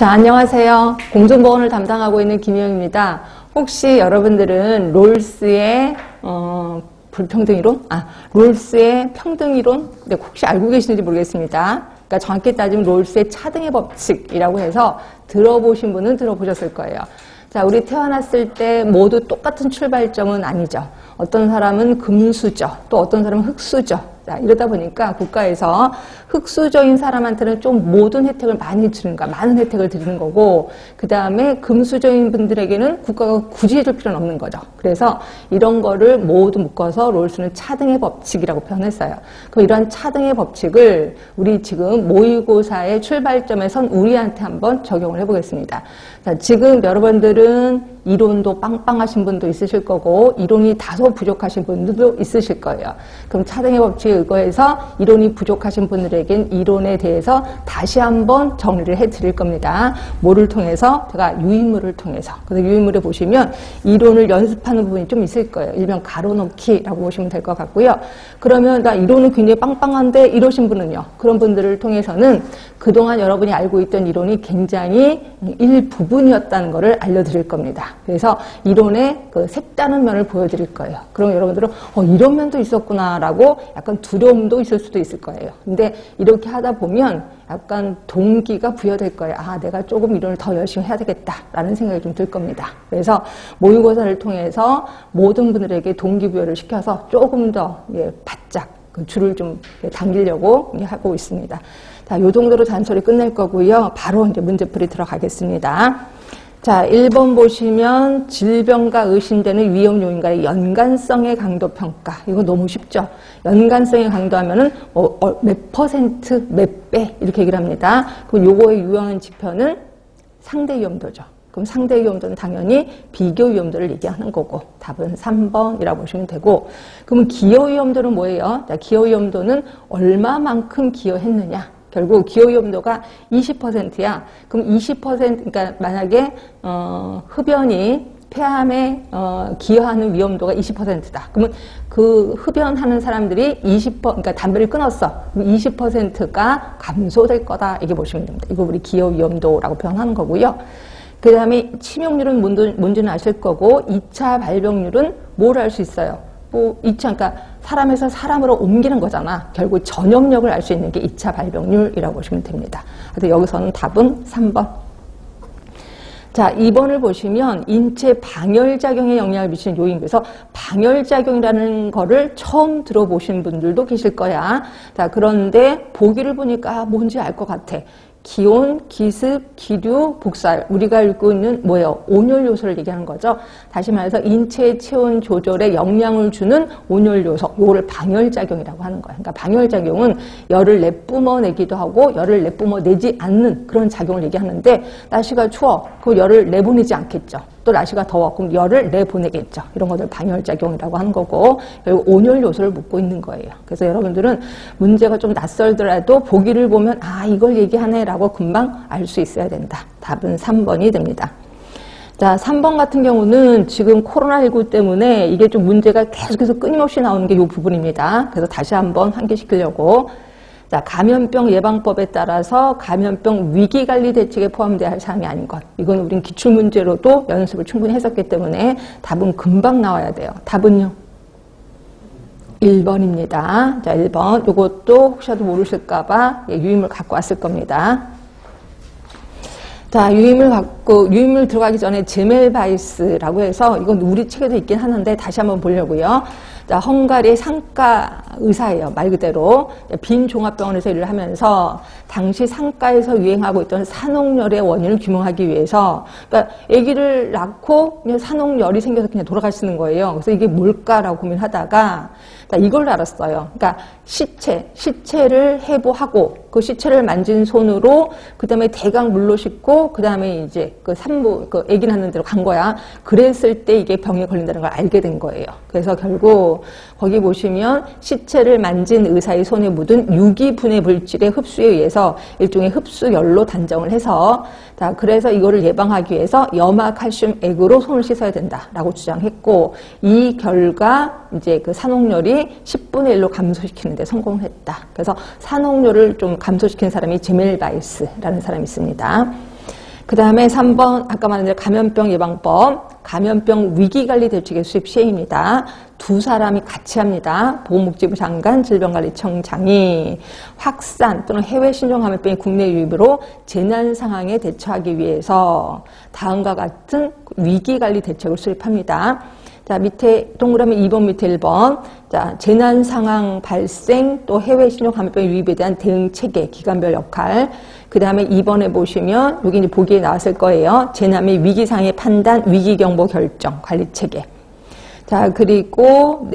자, 안녕하세요. 공정보건을 담당하고 있는 김희영입니다. 혹시 여러분들은 롤스의 불평등이론? 롤스의 평등이론? 네, 혹시 알고 계시는지 모르겠습니다. 그러니까 정확히 따지면 롤스의 차등의 법칙이라고 해서 들어보신 분은 들어보셨을 거예요. 자, 우리 태어났을 때 모두 똑같은 출발점은 아니죠. 어떤 사람은 금수저, 또 어떤 사람은 흙수저. 자, 이러다 보니까 국가에서 흙수저인 사람한테는 좀 모든 혜택을 많이 주는 거야. 많은 혜택을 드리는 거고, 그 다음에 금수저인 분들에게는 국가가 굳이 해줄 필요는 없는 거죠. 그래서 이런 거를 모두 묶어서 롤스는 차등의 법칙이라고 표현했어요. 그럼 이런 차등의 법칙을 우리 지금 모의고사의 출발점에 선 우리한테 한번 적용을 해보겠습니다. 자, 지금 여러분들은 이론도 빵빵하신 분도 있으실 거고, 이론이 다소 부족하신 분들도 있으실 거예요. 그럼 차등의 법칙에 의거해서 이론이 부족하신 분들에겐 이론에 대해서 다시 한번 정리를 해 드릴 겁니다. 뭐를 통해서? 제가 유인물을 통해서. 그래서 유인물에 보시면 이론을 연습하는 부분이 좀 있을 거예요. 일명 가로넣기라고 보시면 될 것 같고요. 그러면 나 이론은 굉장히 빵빵한데 이러신 분은요. 그런 분들을 통해서는 그동안 여러분이 알고 있던 이론이 굉장히 일부분이었다는 것을 알려드릴 겁니다. 그래서 이론의 그 색다른 면을 보여드릴 거예요. 그럼 여러분들은 이런 면도 있었구나 라고 약간 두려움도 있을 수도 있을 거예요. 근데 이렇게 하다 보면 약간 동기가 부여될 거예요. 내가 조금 이론을 더 열심히 해야 되겠다라는 생각이 좀 들 겁니다. 그래서 모의고사를 통해서 모든 분들에게 동기부여를 시켜서 조금 더 바짝 그 줄을 좀 당기려고 하고 있습니다. 자, 요 정도로 잔소리 끝낼 거고요. 바로 이제 문제풀이 들어가겠습니다. 자, 1번 보시면 질병과 의심되는 위험 요인과의 연관성의 강도 평가. 이거 너무 쉽죠? 연관성의 강도 하면은 몇 퍼센트, 몇 배 이렇게 얘기를 합니다. 그럼 요거의 유효한 지표는 상대 위험도죠. 그럼 상대 위험도는 당연히 비교 위험도를 얘기하는 거고 답은 3번이라고 보시면 되고, 그러면 기여 위험도는 뭐예요? 자, 기여 위험도는 얼마만큼 기여했느냐. 결국 기여 위험도가 20%야. 그럼 20%, 그러니까 만약에 흡연이 폐암에 기여하는 위험도가 20%다. 그러면 그 흡연하는 사람들이 그러니까 담배를 끊었어. 20%가 감소될 거다. 이렇게 보시면 됩니다. 이거 우리 기여 위험도라고 표현하는 거고요. 그 다음에 치명률은 뭔지는 아실 거고, 2차 발병률은 뭘 알 수 있어요? 2차, 그러니까 사람에서 사람으로 옮기는 거잖아. 결국 전염력을 알 수 있는 게 2차 발병률이라고 보시면 됩니다. 그래서 여기서는 답은 3번. 자, 2번을 보시면 인체 방열작용에 영향을 미치는 요인. 그래서 방열작용이라는 거를 처음 들어보신 분들도 계실 거야. 자, 그런데 보기를 보니까 뭔지 알 것 같아. 기온, 기습, 기류, 복사열. 우리가 읽고 있는 뭐예요? 온열 요소를 얘기하는 거죠. 다시 말해서 인체 체온 조절에 영향을 주는 온열 요소. 요거를 방열작용이라고 하는 거예요. 그러니까 방열작용은 열을 내뿜어내기도 하고 열을 내뿜어내지 않는 그런 작용을 얘기하는데, 날씨가 추워. 그 열을 내보내지 않겠죠. 또 날씨가 더워. 그럼 열을 내보내겠죠. 이런 것들 방열작용이라고 하는 거고, 결국 온열 요소를 묻고 있는 거예요. 그래서 여러분들은 문제가 좀 낯설더라도 보기를 보면 이걸 얘기하네 라고 금방 알 수 있어야 된다. 답은 3번이 됩니다. 자, 3번 같은 경우는 지금 코로나19 때문에 이게 좀 문제가 계속해서 끊임없이 나오는 게 이 부분입니다. 그래서 다시 한번 환기시키려고. 자, 감염병 예방법에 따라서 감염병 위기관리 대책에 포함되어야 할 사항이 아닌 것. 이건 우린 기출문제로도 연습을 충분히 했었기 때문에 답은 금방 나와야 돼요. 답은요? 1번입니다. 자, 1번. 이것도 혹시라도 모르실까봐 유인물 갖고 왔을 겁니다. 자, 유인물 들어가기 전에 제멜바이스라고 해서, 이건 우리 책에도 있긴 하는데 다시 한번 보려고요. 자, 헝가리의 상가 의사예요. 말 그대로 빈 종합병원에서 일을 하면서 당시 상가에서 유행하고 있던 산옥열의 원인을 규명하기 위해서, 그러니까 아기를 낳고 그냥 산옥열이 생겨서 그냥 돌아가시는 거예요. 그래서 이게 뭘까라고 고민하다가 이걸 알았어요. 그러니까 시체를 해부하고 그 시체를 만진 손으로 그 다음에 대강 물로 씻고 그 다음에 이제 그 산부 그 아기 낳는 데로 간 거야. 그랬을 때 이게 병에 걸린다는 걸 알게 된 거예요. 그래서 결국 거기 보시면 시체를 만진 의사의 손에 묻은 유기분해 물질의 흡수에 의해서 일종의 흡수열로 단정을 해서, 자, 그래서 이거를 예방하기 위해서 염화칼슘 액으로 손을 씻어야 된다라고 주장했고, 이 결과 이제 그 산옥열이 10분의 1로 감소시키는 데 성공을 했다. 그래서 산옥열을 좀 감소시킨 사람이 제멜바이스라는 사람이 있습니다. 그 다음에 3번 아까 말한 대로 감염병 예방법, 감염병 위기관리 대책의 수립 시행입니다. 두 사람이 같이 합니다. 보건복지부 장관, 질병관리청장이 확산 또는 해외 신종 감염병의 국내 유입으로 재난 상황에 대처하기 위해서 다음과 같은 위기관리 대책을 수립합니다. 자, 밑에 동그라미 2번 밑에 1번. 자, 재난 상황 발생 또 해외 신종 감염병 유입에 대한 대응 체계, 기관별 역할. 그 다음에 2번에 보시면 여기 이제 보기에 나왔을 거예요. 재난 및 위기 상황의 판단, 위기 경보 결정, 관리 체계. 자, 그리고